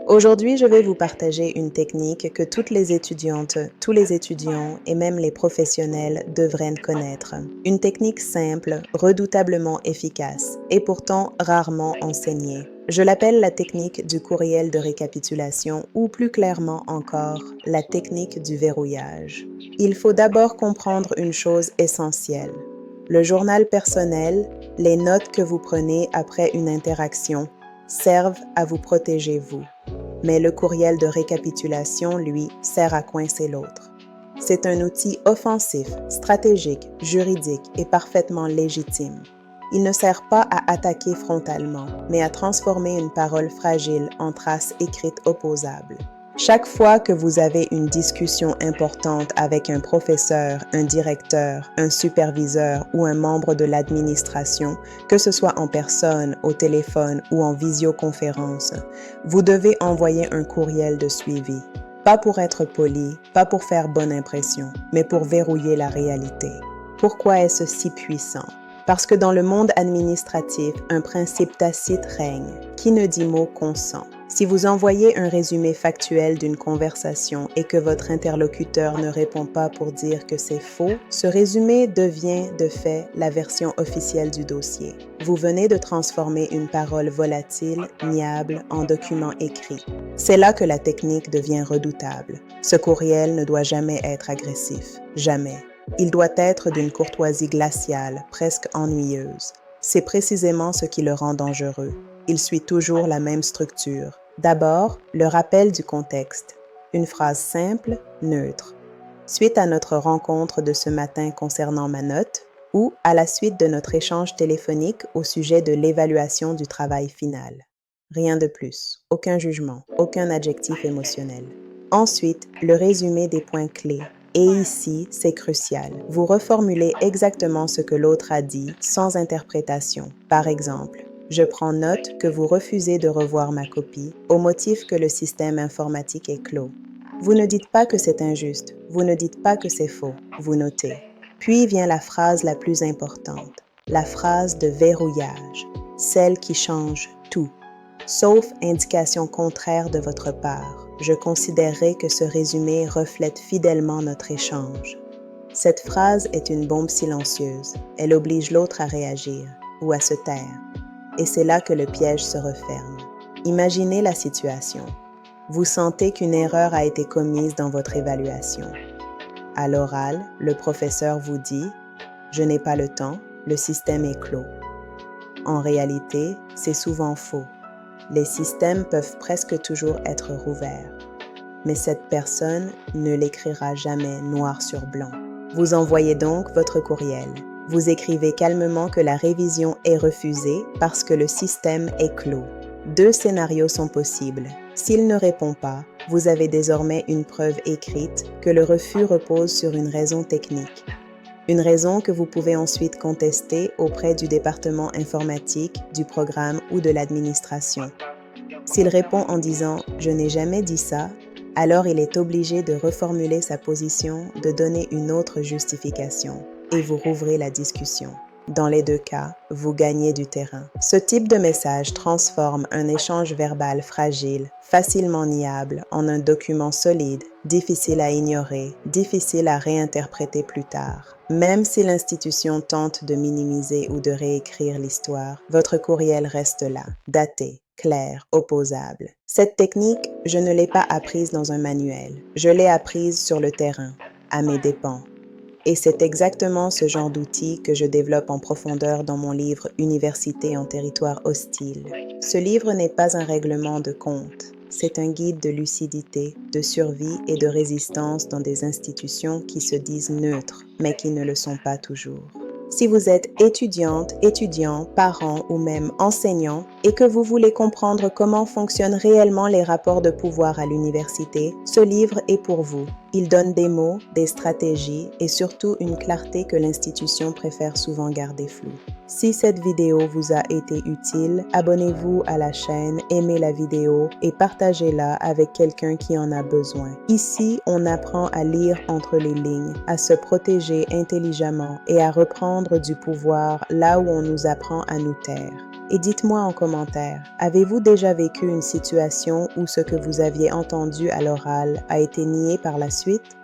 Aujourd'hui, je vais vous partager une technique que toutes les étudiantes, tous les étudiants et même les professionnels devraient connaître. Une technique simple, redoutablement efficace et pourtant rarement enseignée. Je l'appelle la technique du courriel de récapitulation ou plus clairement encore, la technique du verrouillage. Il faut d'abord comprendre une chose essentielle. Le journal personnel, les notes que vous prenez après une interaction, servent à vous protéger vous. Mais le courriel de récapitulation, lui, sert à coincer l'autre. C'est un outil offensif, stratégique, juridique et parfaitement légitime. Il ne sert pas à attaquer frontalement, mais à transformer une parole fragile en trace écrite opposable. Chaque fois que vous avez une discussion importante avec un professeur, un directeur, un superviseur ou un membre de l'administration, que ce soit en personne, au téléphone ou en visioconférence, vous devez envoyer un courriel de suivi. Pas pour être poli, pas pour faire bonne impression, mais pour verrouiller la réalité. Pourquoi est-ce si puissant? Parce que dans le monde administratif, un principe tacite règne. Qui ne dit mot consent. Si vous envoyez un résumé factuel d'une conversation et que votre interlocuteur ne répond pas pour dire que c'est faux, ce résumé devient de fait la version officielle du dossier. Vous venez de transformer une parole volatile, niable, en document écrit. C'est là que la technique devient redoutable. Ce courriel ne doit jamais être agressif. Jamais. Il doit être d'une courtoisie glaciale, presque ennuyeuse. C'est précisément ce qui le rend dangereux. Il suit toujours la même structure. D'abord, le rappel du contexte. Une phrase simple, neutre. Suite à notre rencontre de ce matin concernant ma note, ou à la suite de notre échange téléphonique au sujet de l'évaluation du travail final. Rien de plus, aucun jugement, aucun adjectif émotionnel. Ensuite, le résumé des points clés. Et ici, c'est crucial. Vous reformulez exactement ce que l'autre a dit, sans interprétation. Par exemple, je prends note que vous refusez de revoir ma copie au motif que le système informatique est clos. Vous ne dites pas que c'est injuste, vous ne dites pas que c'est faux, vous notez. Puis vient la phrase la plus importante, la phrase de verrouillage, celle qui change tout. Sauf indication contraire de votre part, je considérerai que ce résumé reflète fidèlement notre échange. Cette phrase est une bombe silencieuse. Elle oblige l'autre à réagir ou à se taire. Et c'est là que le piège se referme. Imaginez la situation. Vous sentez qu'une erreur a été commise dans votre évaluation. À l'oral, le professeur vous dit « Je n'ai pas le temps, le système est clos ». En réalité, c'est souvent faux. Les systèmes peuvent presque toujours être rouverts. Mais cette personne ne l'écrira jamais noir sur blanc. Vous envoyez donc votre courriel. Vous écrivez calmement que la révision est refusée parce que le système est clos. Deux scénarios sont possibles. S'il ne répond pas, vous avez désormais une preuve écrite que le refus repose sur une raison technique. Une raison que vous pouvez ensuite contester auprès du département informatique, du programme ou de l'administration. S'il répond en disant « Je n'ai jamais dit ça », alors il est obligé de reformuler sa position, de donner une autre justification, et vous rouvrez la discussion. Dans les deux cas, vous gagnez du terrain. Ce type de message transforme un échange verbal fragile, facilement niable, en un document solide, difficile à ignorer, difficile à réinterpréter plus tard. Même si l'institution tente de minimiser ou de réécrire l'histoire, votre courriel reste là, daté, clair, opposable. Cette technique, je ne l'ai pas apprise dans un manuel. Je l'ai apprise sur le terrain, à mes dépens. Et c'est exactement ce genre d'outil que je développe en profondeur dans mon livre « Université en territoire hostile ». Ce livre n'est pas un règlement de compte. C'est un guide de lucidité, de survie et de résistance dans des institutions qui se disent neutres, mais qui ne le sont pas toujours. Si vous êtes étudiante, étudiant, parent ou même enseignant et que vous voulez comprendre comment fonctionnent réellement les rapports de pouvoir à l'université, ce livre est pour vous. Il donne des mots, des stratégies et surtout une clarté que l'institution préfère souvent garder floue. Si cette vidéo vous a été utile, abonnez-vous à la chaîne, aimez la vidéo et partagez-la avec quelqu'un qui en a besoin. Ici, on apprend à lire entre les lignes, à se protéger intelligemment et à reprendre du pouvoir là où on nous apprend à nous taire. Et dites-moi en commentaire, avez-vous déjà vécu une situation où ce que vous aviez entendu à l'oral a été nié par la suite?